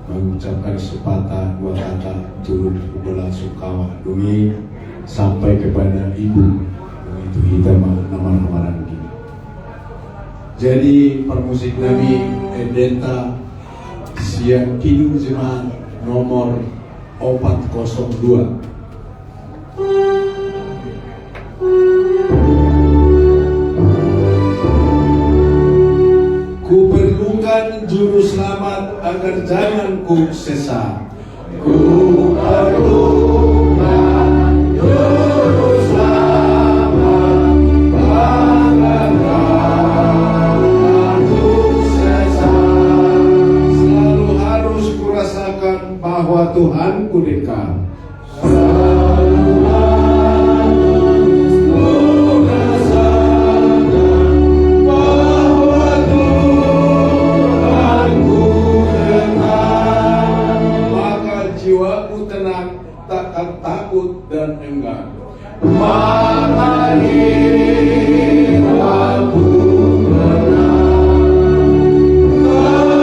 mengucapkan sepatah dua kata turut belasungkawa demi sampai kepada ibu itu kita nama-nama lagi. Jadi permusik Nabi Edenta siang kidung jemaat nomor 402. Ku perlukan juru selamat agar jangan ku sesat. Ku perlukan juru selamat agar jangan ku sesat. Selalu harus kurasakan bahwa Tuhanku dekat. Jiwaku tenang, takkan takut dan enggan. Maka jiwaku tenang,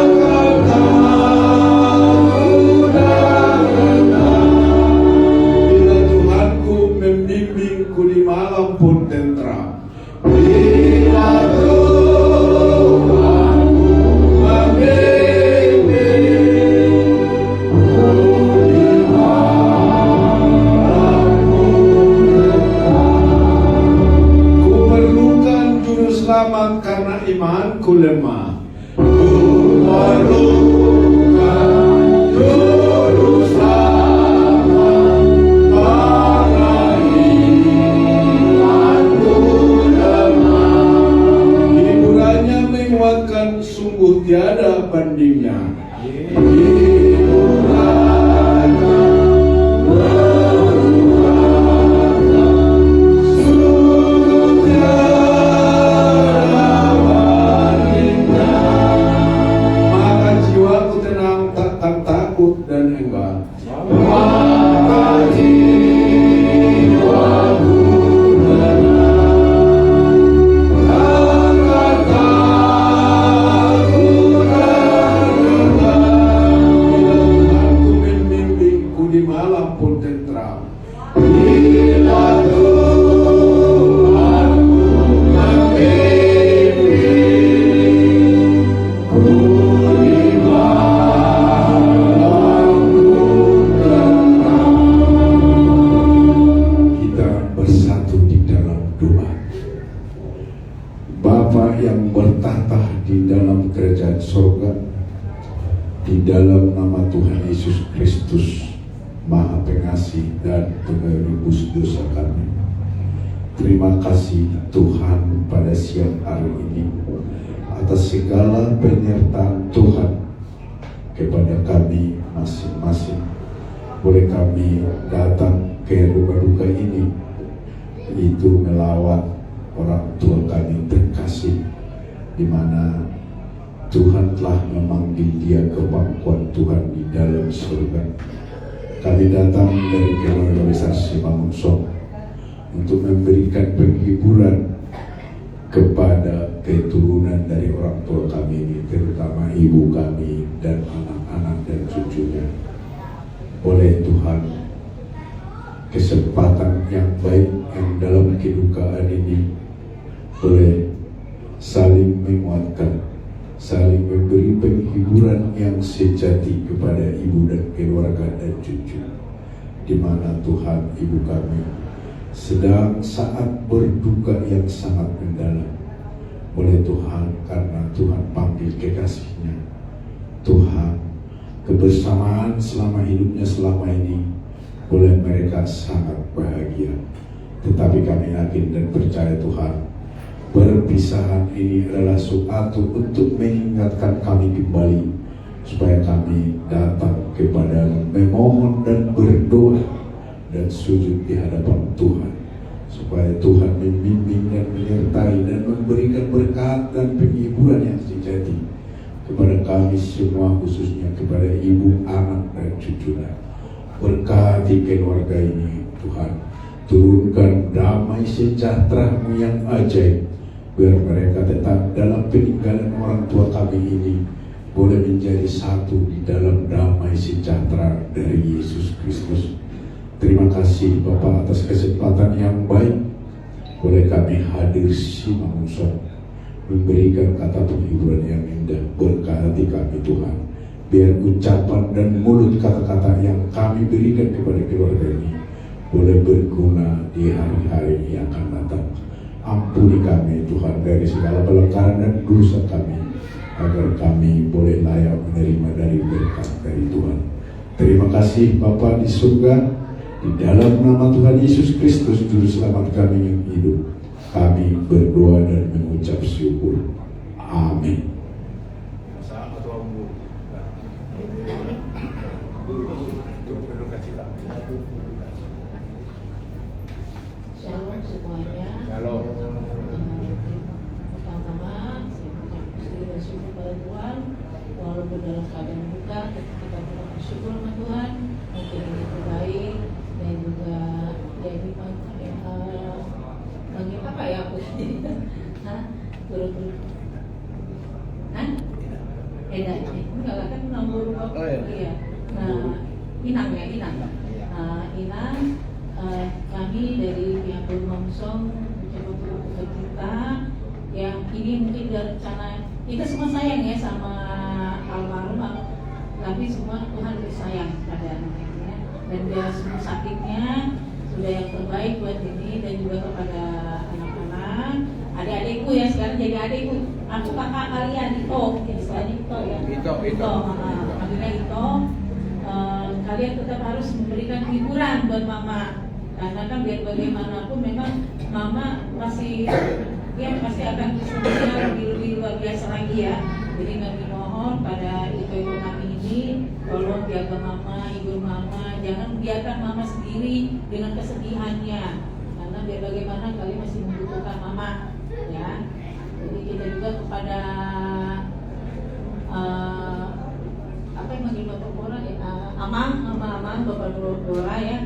takkan takut dan enggan. Bila Tuhanku membimbingku di malam pun tentram. Bila selamat karena imanku lemah. Ku perlukan juru selamat karena imanku lemah. Hiburannya menguatkan, sungguh tiada bandingnya. Takut dan enggan. Maka jiwaku tenang, takkan takut dan enggan. Bila Tuhanku membimbingku di malam pun tentram. Bila Tuhanku membimbingku Bapa yang bertahta di dalam kerajaan surga, di dalam nama Tuhan Yesus Kristus, Maha Pengasih dan Penebus dosa kami. Terima kasih Tuhan pada siang hari ini atas segala penyertaan Tuhan kepada kami masing-masing. Boleh kami datang ke rumah duka ini, itu melawat orang tua kami terkasih, di mana Tuhan telah memanggil dia ke pangkuan Tuhan di dalam surga. Kami datang dari keluarga besar Simangunsong untuk memberikan penghiburan kepada keturunan dari orang tua kami ini, terutama ibu kami dan anak-anak dan cucunya. Oleh Tuhan, kesempatan yang baik yang dalam kedukaan ini boleh saling menguatkan, saling memberi penghiburan yang sejati kepada ibu dan keluarga dan cucu, di mana Tuhan ibu kami sedang saat berduka yang sangat mendalam. Oleh Tuhan, karena Tuhan panggil kekasihnya, Tuhan kebersamaan selama hidupnya selama ini boleh mereka sangat bahagia. Tetapi kami yakin dan percaya Tuhan, perpisahan ini adalah suatu untuk mengingatkan kami kembali, supaya kami datang kepada memohon dan berdoa dan sujud di hadapan Tuhan, supaya Tuhan membimbing dan menyertai dan memberikan berkat dan penghiburan yang sejati kepada kami semua, khususnya kepada ibu, anak dan cucunya. Berkati keluarga ini Tuhan, turunkan damai sejahtera-Mu yang ajaib, biar mereka tetap dalam peninggalan orang tua kami ini boleh menjadi satu di dalam damai sejahtera dari Yesus Kristus. Terima kasih Bapak atas kesempatan yang baik boleh kami hadir Simangusong, memberikan kata penghiburan yang indah. Berkati kami Tuhan, biar ucapan dan mulut kata-kata yang kami berikan kepada keluarga ini boleh berguna di hari-hari yang akan datang. Ampuni kami Tuhan dari segala pelanggaran dan dosa kami, agar kami boleh layak menerima dari berkat dari Tuhan. Terima kasih Bapa di surga, di dalam nama Tuhan Yesus Kristus Juru Selamat kami yang hidup, kami berdoa dan mengucap syukur. Amin. Shalom semuanya. Shalom. Pertama-tama saya mengucap syukur pada Tuhan, walaupun dalam keadaan duka, kita bersyukur sama Tuhan, mungkin ini terbaik dan juga ya ini bagi apa ya aku turut enggak kan nomor iya. Nah, Inang ya Inang. Inang kami dari pihak Simangusong mencoba untuk kita yang ini mungkin dari rencana kita semua sayang ya sama almarhum, tapi semua Tuhan lebih sayang pada anaknya dan dia semua sakitnya sudah yang terbaik buat ini dan juga kepada anak-anak, adik-adikku ya sekarang jadi adikku, aku kakak kalian Ito, istilahnya Ito ya. Ito. Kalian tetap harus memberikan hiburan buat mama, karena kan biar bagaimanapun memang mama masih akan sebenarnya lebih luar biasa lagi ya. Jadi kami mohon pada ibu-ibu kami ini, tolong jaga mama, ibu mama, jangan biarkan mama sendiri dengan kesedihannya, karena biar bagaimana kalian masih membutuhkan mama ya. Jadi kita juga kepada apa yang manggil Bapak Dora ya, Amang Bapak Dora ya,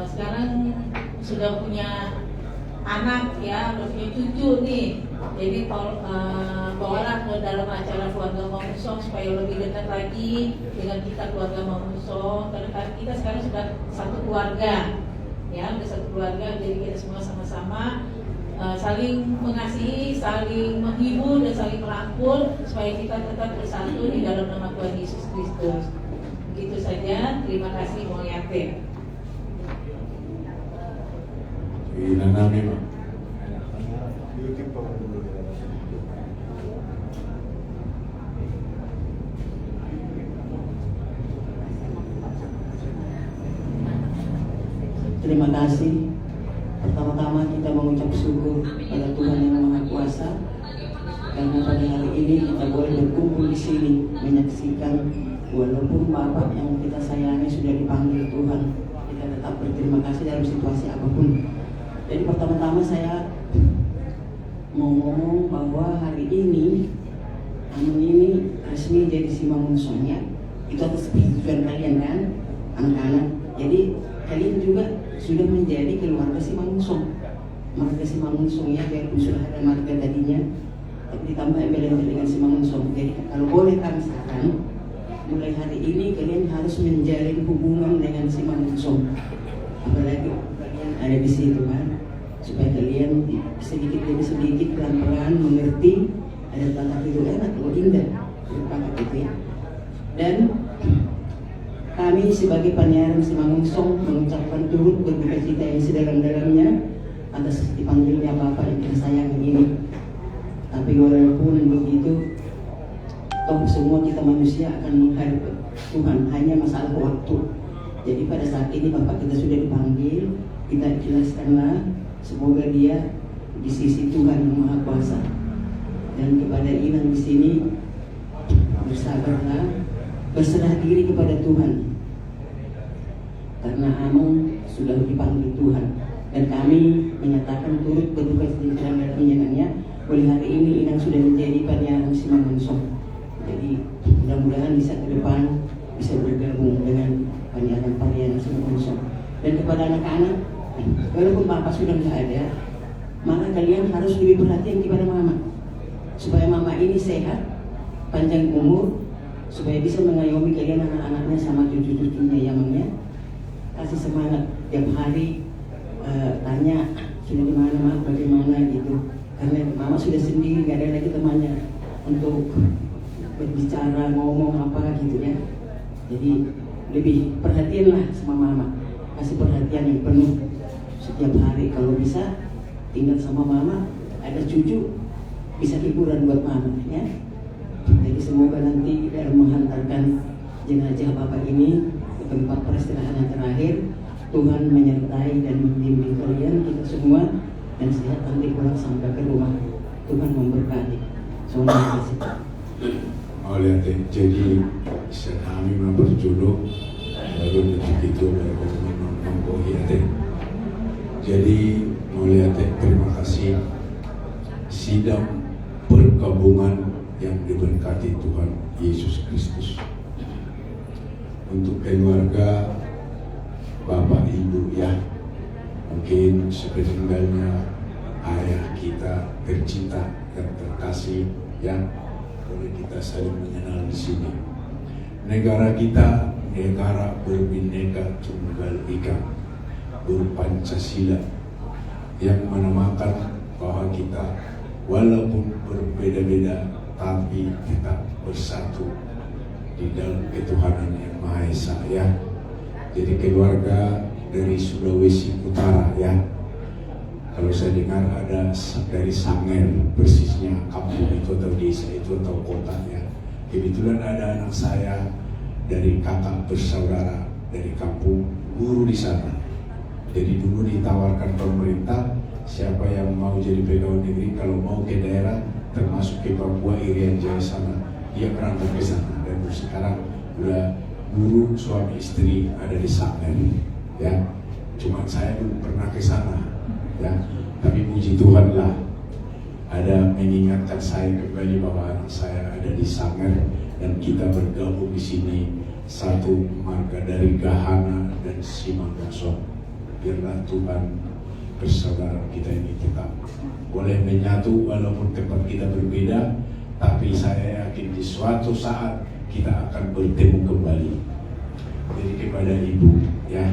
sekarang sudah punya anak ya, udah punya cucu nih. Jadi bawalah ke dalam acara keluarga Simangusong supaya lebih dekat lagi dengan kita keluarga Simangusong, karena kita sekarang sudah satu keluarga ya, udah satu keluarga. Jadi kita semua sama-sama saling mengasihi, saling menghibur dan saling merangkul supaya kita tetap bersatu di dalam nama Tuhan Yesus Kristus. Begitu saja, terima kasih Bung Yate. Inana memang. Terima kasih. Pertama-tama kita mengucap syukur pada Tuhan yang Maha Kuasa, karena pada hari ini kita boleh berkumpul di sini menyaksikan walaupun Bapak yang kita sayangi sudah dipanggil Tuhan, kita tetap berterima kasih dalam situasi apapun. Jadi pertama-tama saya mau ngomong bahwa hari ini resmi jadi Simangusong ya. Itu atas persetujuan kalian kan, anak-anak. Jadi kalian juga sudah menjadi keluarga Simangusong. Marga Simangusong ya, biarpun sudah ada marga tadinya, tapi ditambah embel dengan Simangusong. Jadi kalau boleh kami saran, mulai hari ini kalian harus menjalin hubungan dengan Simangusong. Apalagi kalian ada di situ kan, supaya kalian sedikit demi sedikit pelan-pelan mengerti ada tata hidup enak, indah, berpakat itu ya. Dan kami sebagai penyiaran Simangusong mengucapkan turut berduka cita yang sedalam-dalamnya atas dipanggilnya Bapak yang kita sayangi ini. Tapi walaupun begitu, toh semua kita manusia akan menghadap Tuhan, hanya masalah waktu. Jadi pada saat ini Bapak kita sudah dipanggil, kita jelaskanlah, semoga dia di sisi Tuhan yang Maha Kuasa. Dan kepada Inang di sini, bersabarlah, berserah diri kepada Tuhan, karena Amang sudah dipanggil Tuhan, dan kami menyatakan turut berduka cita dalam penyenangnya. Oleh hari ini Inang sudah menjadi penyiaran Simangusong. Jadi mudah-mudahan bisa ke depan bisa bergabung dengan penyiaran Simangusong. Dan kepada anak-anak, walaupun Bapak sudah tidak ada, maka kalian harus lebih perhatian kepada Mama, supaya Mama ini sehat, panjang umur, supaya bisa mengayomi kalian anak-anaknya sama cucu-cucunya Yamangnya. Kasih semangat tiap hari, tanya sudah di mana mak, bagaimana gitu. Karena mama sudah sendiri, gak ada lagi temannya untuk berbicara, ngomong apa gitu ya. Jadi lebih perhatianlah sama mama, kasih perhatian yang penuh setiap hari. Kalau bisa tinggal sama mama, ada cucu bisa hiburan buat mama ya. Jadi semoga nanti dalam menghantarkan jenazah bapak ini ke tempat peristirahatan yang terakhir, Tuhan menyertai dan membimbing kalian kita semua, dan sehat nanti pulang sampai ke rumah. Tuhan memberkati. Terima kasih. Mau lihat jadi kami berjodoh baru detik itu baru menonton ya. Jadi mau lihat terima kasih sidang perkabungan yang diberkati Tuhan Yesus Kristus untuk keluarga Bapak Ibu ya, mungkin sepeninggalnya ayah kita tercinta dan terkasih ya, boleh kita saling mengenal di sini. Negara kita negara berbineka tunggal ika, berpancasila, yang menamakan bahwa kita walaupun berbeda-beda tapi tetap bersatu di dalam ketuhanan yang Maha Esa ya. Jadi keluarga dari Sulawesi Utara ya, kalau saya dengar ada dari Sangir, persisnya kampung itu atau desa itu atau kota ya. Kebetulan ada anak saya dari kakak bersaudara dari kampung guru di sana. Jadi dulu ditawarkan pemerintah, siapa yang mau jadi pegawai negeri kalau mau ke daerah termasuk ke Papua Irian Jaya sana, dia berangkat ke sana. Dan sekarang udah guru suami istri ada di Sangir ya. Cuma saya belum pernah ke sana ya, tapi puji Tuhan lah ada mengingatkan saya kembali bahwa anak saya ada di Sangir dan kita bergabung di sini satu marga dari Gahana dan Simanggonsong. Biarlah Tuhan bersaudara kita ini tetap boleh menyatu walaupun tempat kita berbeda, tapi saya yakin di suatu saat kita akan bertemu kembali. Jadi kepada ibu ya,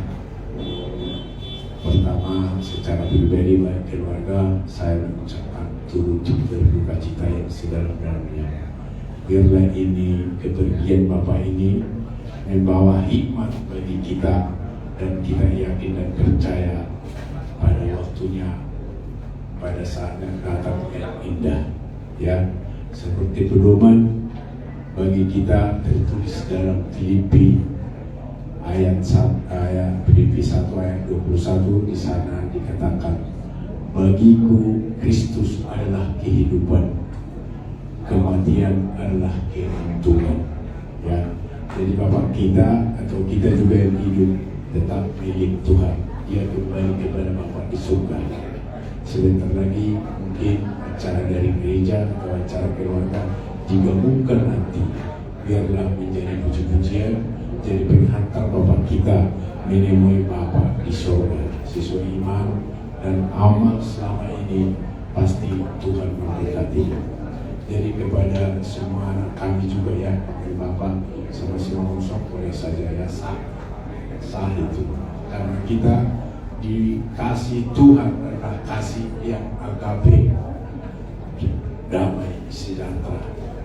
pertama secara pribadi baik keluarga saya mengucapkan turut berduka cita yang sedalam-dalamnya. Biarlah ini kepergian Bapak ini membawa hikmat bagi kita, dan kita yakin dan percaya pada waktunya, pada saat yang datang yang indah ya, seperti pedoman bagi kita tertulis dalam Filipi Filipi 1 ayat 21. Di sana dikatakan, bagiku Kristus adalah kehidupan, kematian adalah keuntungan ya. Jadi Bapak kita atau kita juga yang hidup tetap milik Tuhan. Dia kembali kepada Bapak di surga. Sebentar lagi mungkin acara dari gereja atau acara keluarga digabungkan nanti. Biarlah menjadi puji-pujian, jadi penghantar Bapak kita menemui Bapak di surga. Sesuai iman dan amal selama ini pasti Tuhan memberkati. Jadi kepada semua anak kami juga ya, Bapak sama Simanggonsong boleh saja ya sah itu, karena kita dikasih Tuhan adalah kasih yang agape, damai, sejahtera.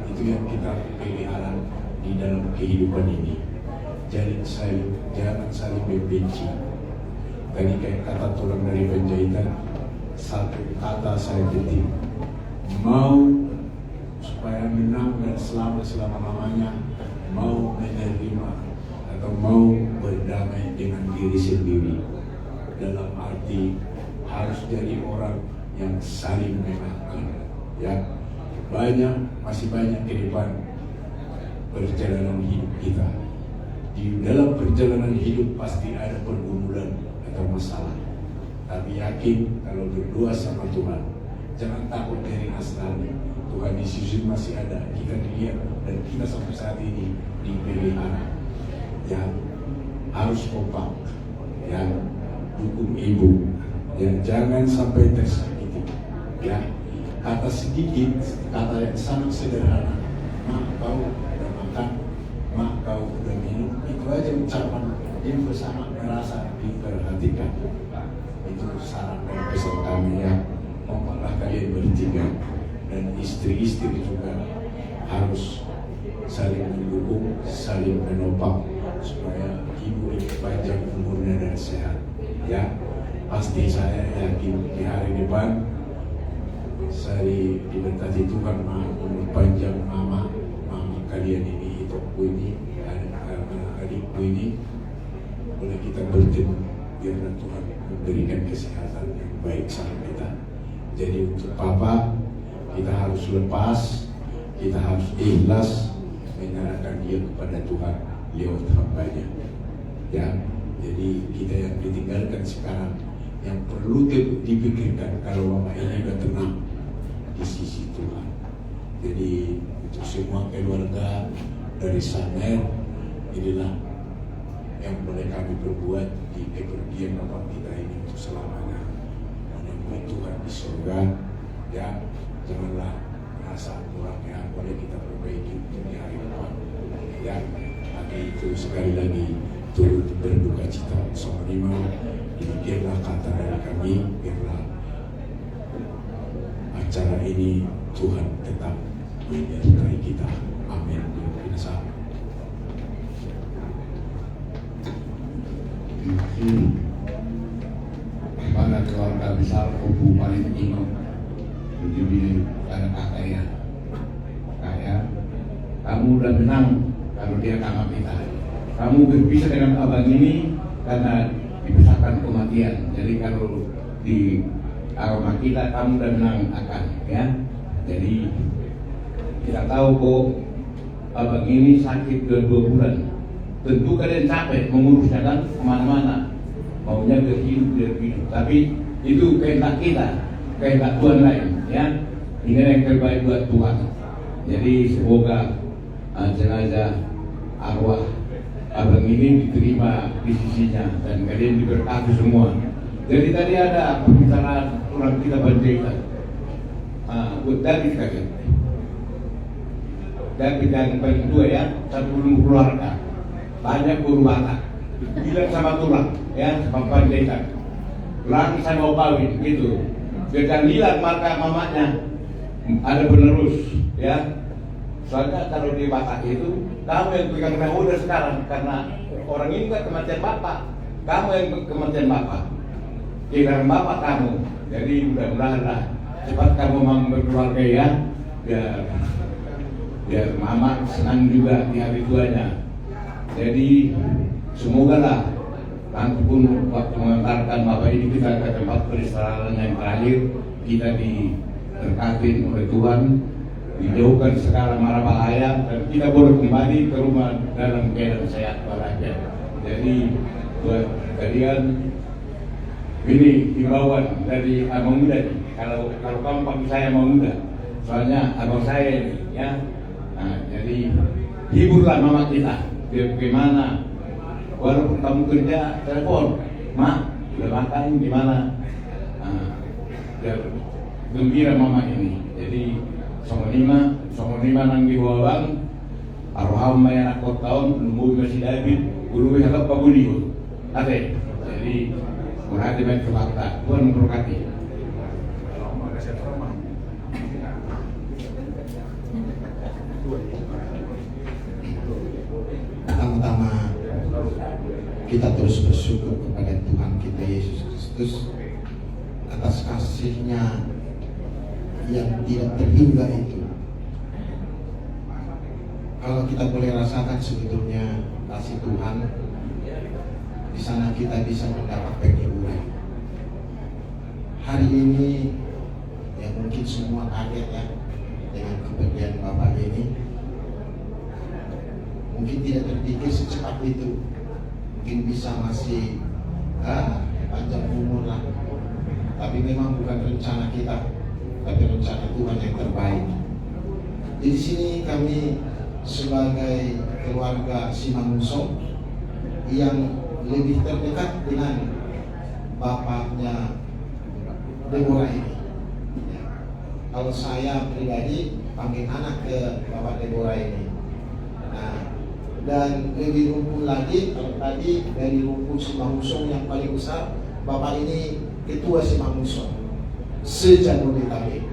Itu yang kita pelihara di dalam kehidupan ini. Jadi jangan saling membenci. Tadi kayak kata tulang dari penjahitan, satu kata saya ketik, mau supaya menang dan selama-lamanya, mau menerima atau mau berdamai dengan diri sendiri. Dalam arti harus jadi orang yang saling memaafkan ya. Masih banyak ke depan perjalanan hidup kita. Di dalam perjalanan hidup pasti ada pergumulan atau masalah, tapi yakin kalau berdua sama Tuhan, jangan takut dari Nasrani. Tuhan Yesus masih ada, kita dilihat dan kita sampai saat ini dipelihara. Yang harus kompak, yang dukung ibu, yang jangan sampai tersakiti. Ya, kata sedikit, kata yang sangat sederhana, mak kau udah makan, mak kau udah minum. Itu aja ucapan yang bersama merasa diperhatikan. Itu saran dan pesan kami ya. Mohonlah kalian bertiga dan istri-istri juga harus saling mendukung, saling menopang supaya ibu ini panjang umurnya dan sehat. Ya, pasti saya yakin di hari depan saya diberkati Tuhan umur panjang mama kalian ini, itokku ini, adikku ini, boleh kita bertemu biarlah Tuhan memberikan kesehatan yang baik sama kita. Jadi untuk papa kita harus lepas, kita harus ikhlas menyerahkan dia kepada Tuhan lewat hambanya. Ya, jadi kita yang ditinggalkan sekarang yang perlu dipikirkan kalau mama ini sudah tenang di sisi Tuhan. Jadi untuk semua keluarga dari Sanger, inilah yang boleh kami perbuat di kepergian Bapak kita ini untuk selamanya. Menemui Tuhan di surga, ya janganlah merasa kurangnya, boleh kita perbaiki untuk di hari depan. Ya, tapi itu sekali lagi turut berduka cita sama lima. Demikianlah kata dari kami, biarlah acara ini Tuhan tetap menyertai kita. Amin. Kepada keluarga besar Kubu paling Ino, jadi ada kakaknya, kamu udah menang kalau dia sama kita. Kamu berpisah dengan abang ini karena dipisahkan kematian. Jadi kalau di agama kita kamu udah menang akan, ya. Jadi kita tahu kok abang ini sakit 2 bulan. Tentu kalian capek mengurusnya kan kemana-mana, maunya hidup. Tapi itu kehendak kita, kehendak Tuhan lain, ya. Ini yang terbaik buat Tuhan. Jadi semoga jenazah arwah abang ini diterima di sisinya dan kalian diberkati semua. Jadi tadi ada pembicaraan orang kita Panjaitan, buat David kakek. David yang paling tua ya, satu keluarga. Banyak guru Batak bilang sama tulang, ya, sama Panjaitan, tulang saya mau kawin, gitu. Jangan bilang maka mamanya ada penerus, ya. Soalnya kalau di Batak itu kamu yang pegang nahoda sekarang karena orang ini kan kematian bapak, kamu yang kematian bapak, kira bapak kamu. Jadi mudah-mudahan lah cepat kamu berkeluarga ya, biar mama senang juga di hari tuanya. Jadi semoga lah nanti pun waktu mengantarkan bapak ini kita ke tempat peristirahatan yang terakhir, kita diberkati oleh Tuhan, dijauhkan segala mara bahaya dan kita boleh kembali ke rumah dalam keadaan sehat walafiat. Jadi buat kalian ini himbauan dari abang muda nih. Kalau kamu panggil saya abang muda, soalnya abang saya ini, ya. Nah, jadi hiburlah mama kita. Bagaimana walaupun kamu kerja telepon, mak udah makan gimana, biar gembira mama ini. Jadi sama lima nang diwawang arwaham maya nakot tahun lumbu masih David guru hakap pabudi ate. Jadi murah dengan fakta Tuhan memberkati. Pertama-tama kita terus bersyukur kepada Tuhan kita Yesus Kristus atas kasih-Nya yang tidak terhingga itu. Kalau kita boleh rasakan sebetulnya kasih Tuhan, di sana kita bisa mendapat penghiburan. Hari ini ya mungkin semua kaget ya dengan kepergian Bapak ini. Mungkin tidak terpikir secepat itu, mungkin bisa masih panjang umur lah. Tapi memang bukan rencana kita, tapi rencana Tuhan yang terbaik. Di sini kami sebagai keluarga Simangunso yang lebih terdekat dengan bapaknya Deborah ini. Kalau saya pribadi panggil anak ke Bapak Deborah ini. Nah, dan lebih rumpun lagi, kalau tadi dari rumpun Simangunsorg yang paling besar, Bapak ini ketua Simangunsorg se-Jabodetabek.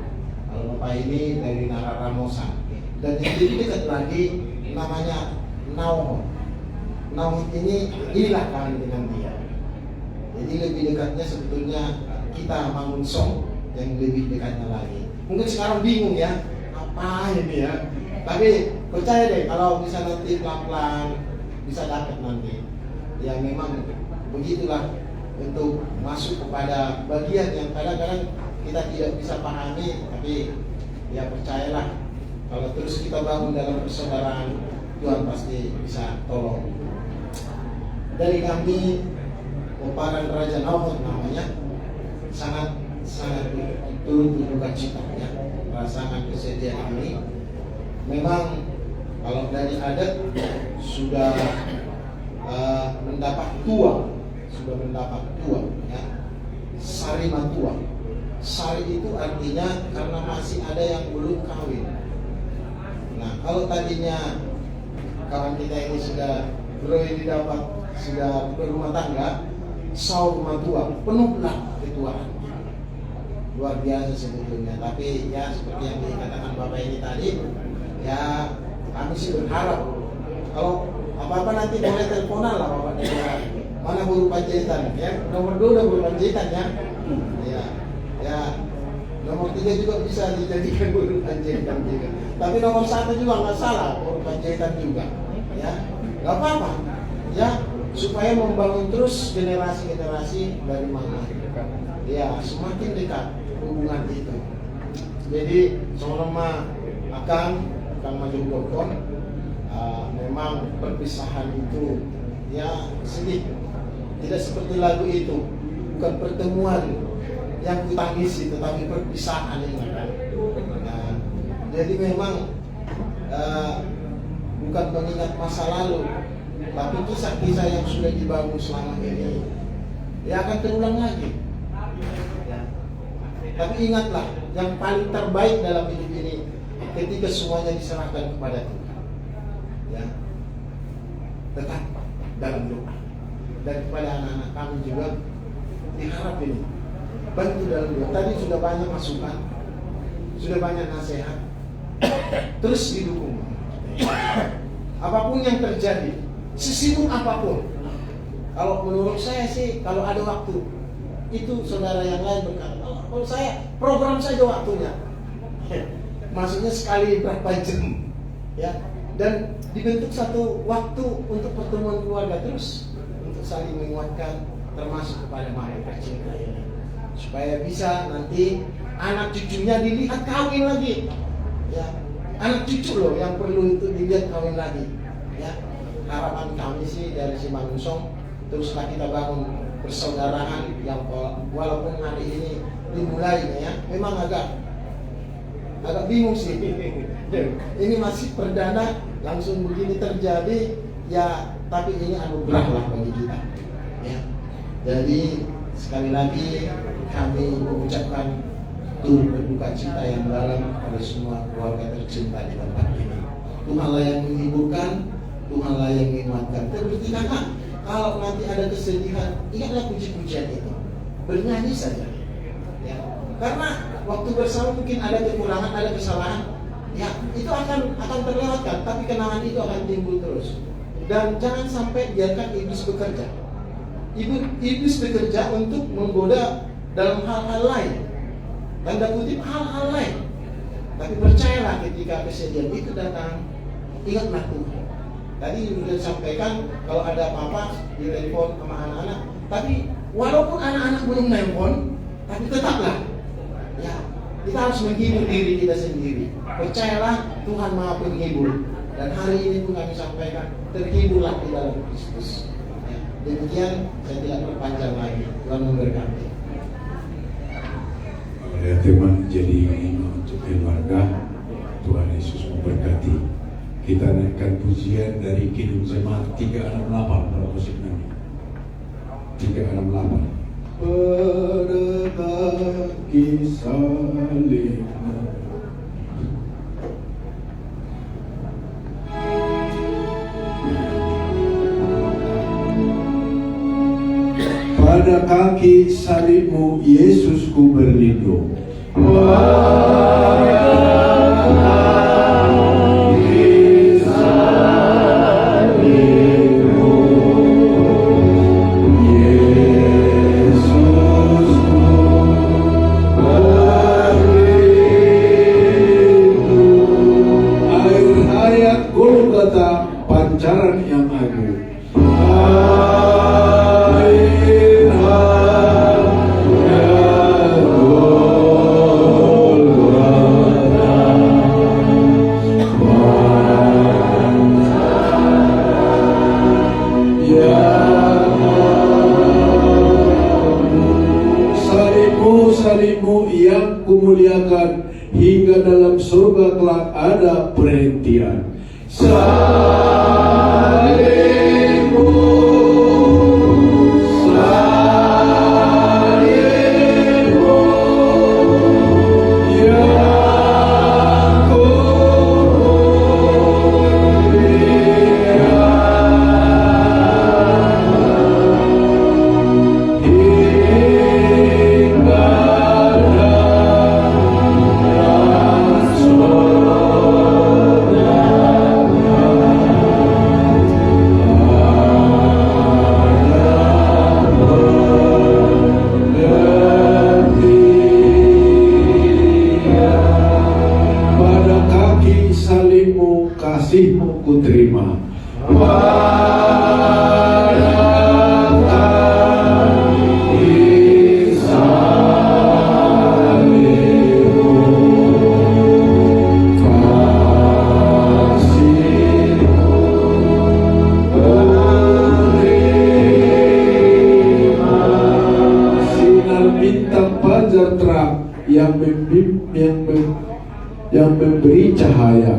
Kalau Bapak ini dari Nararamosa. Dan yang lebih dekat lagi namanya Nauhon. Nauhon inilah kami dengan dia. Jadi lebih dekatnya sebetulnya kita Mangunsong yang lebih dekatnya lagi. Mungkin sekarang bingung ya, apa ini ya? Tapi percaya deh kalau bisa nanti pelan-pelan bisa dapat nanti. Ya memang begitulah untuk masuk kepada bagian yang kadang-kadang kita tidak bisa pahami, tapi ya percayalah kalau terus kita bangun dalam persaudaraan, Tuhan pasti bisa tolong. Dari kami Komparan Raja Nauhon namanya, sangat turut berduka cita ya merasakan kesedihan ini. Memang kalau dari adat sudah mendapat tua ya, sari matua. Sari itu artinya karena masih ada yang belum kawin. Nah, kalau tadinya kawan kita ini sudah berumah tangga, saur matua, penuhlah ketuaan. Luar biasa sebetulnya. Tapi ya seperti yang dikatakan Bapak ini tadi, ya kami sih berharap kalau apa-apa nanti boleh teleponan lah Bapak Deborah. Mana Guru Panjaitan ya, nomor 2 udah Guru Panjaitan ya. Ya nomor 3 juga bisa dijadikan Guru Panjaitan juga. Tapi nomor 1 juga nggak salah, Guru Panjaitan juga. Ya nggak apa-apa. Ya supaya membangun terus generasi-generasi dari mana. Ya semakin dekat hubungan itu. Jadi sama Kang Majung Dokon, memang perpisahan itu ya sedih. Tidak seperti lagu itu, bukan pertemuan yang kutangisi, tetapi perpisahan ini kan. Nah, jadi memang bukan mengingat masa lalu, tapi kisah-kisah yang sudah dibangun selama ini ya akan terulang lagi. Tapi ingatlah, yang paling terbaik dalam hidup ini ketika semuanya diserahkan kepada Tuhan. Ya, tetap dalam doa. Dan kepada anak-anak kami juga diharap ini bantu dalam doa. Tadi sudah banyak masukan, sudah banyak nasihat. Terus didukung. Apapun yang terjadi, sesibuk apapun. Kalau menurut saya sih, kalau ada waktu, itu saudara yang lain berkata, kalau saya program saja waktunya. Maksudnya sekali berapa jam, ya. Dan dibentuk satu waktu untuk pertemuan keluarga terus untuk saling menguatkan, termasuk kepada mereka cinta ini, supaya bisa nanti anak cucunya dilihat kawin lagi, ya. Anak cucu loh yang perlu itu dilihat kawin lagi, ya. Harapan kami sih dari Simangunsorg, teruslah kita bangun persaudaraan yang walaupun hari ini dimulai ya, memang agak bingung sih. Ini masih perdana langsung begini terjadi ya, tapi ini anugerah lah bagi kita ya. Jadi sekali lagi kami mengucapkan turut berduka cita yang dalam pada semua keluarga tercinta di tempat ini. Tuhanlah yang menghiburkan, Tuhanlah yang menguatkan. Terbukti kakak, kalau nanti ada kesedihan, ingatlah puji-pujian itu, bernyanyi saja ya. Karena waktu bersama mungkin ada kekurangan, ada kesalahan, ya itu akan terlewatkan, tapi kenangan itu akan timbul terus. Dan jangan sampai biarkan iblis bekerja. Iblis bekerja untuk menggoda dalam hal-hal lain, tanda kutip hal-hal lain. Tapi percayalah ketika kesedihan itu datang, ingatlah Tuhan. Tadi sudah disampaikan kalau ada apa-apa direspon sama anak-anak. Tapi walaupun anak-anak belum nelpon, tapi tetaplah ya, kita harus menghibur diri kita sendiri. Percayalah Tuhan Maha Penghibur. Dan hari ini pun kami sampaikan, terhiburlah di dalam Kristus. Ya, demikian, saya tidak perpanjang lagi. Tuhan memberkati. Ya, teman jadi untuk keluarga, Tuhan Yesus memberkati. Kita naikkan pujian dari Kidung Jemaat 368 pada musik nanti. 368. Berbagi saling Pada kaki salibmu Yesus ku berlindung. Air hayat Golgota, pancaran yang agung. Salibmu yang kumuliakan, hingga dalam surga kelak ada perhentian. Salibmu, salibmu yang pada kaki salibmu kasihmu ku terima. Pada kaki salibmu kasihmu ku terima. Sinar bintang fajar terang yang memberi cahaya.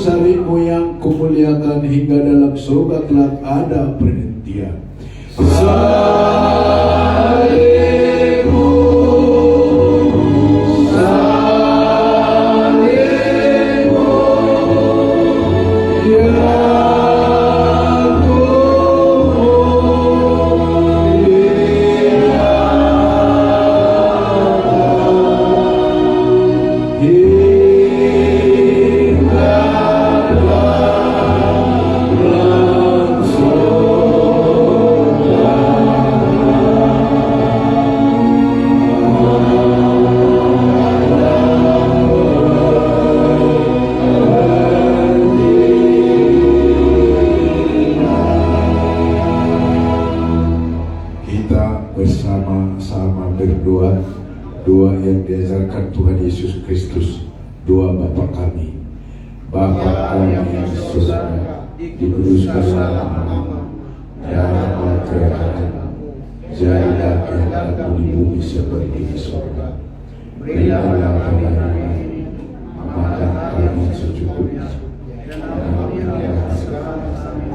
Salibmu yang kumuliakan, hingga dalam surga kelak ada perhentian. Salibmu, salibmu yang bersama-sama berdoa, doa yang diajarkan Tuhan Yesus Kristus, doa Bapa kami. Bapa kami yang di surga, dikuduskanlah namamu, datanglah kerajaanmu, jadilah kehendakmu di bumi seperti di surga. Berikanlah kami hari ini makan kami secukupnya, dan ampunilah segala kami,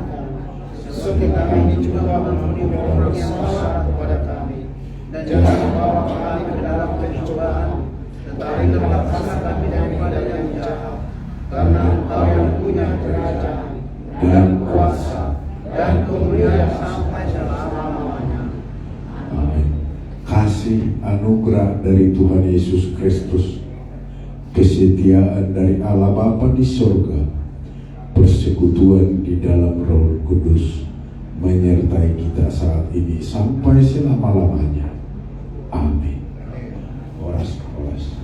seperti kami juga mengampuni orang yang bersalah kepada kami, dan jangan membawa kami ke dalam pencobaan, tetapi lepaskanlah kami daripada yang jahat, karena Engkau yang punya kerajaan dan kuasa dan kemuliaan sampai selama-lamanya. Amin. Kasih anugerah dari Tuhan Yesus Kristus, kesetiaan dari Allah Bapa di surga, persekutuan di dalam Roh Kudus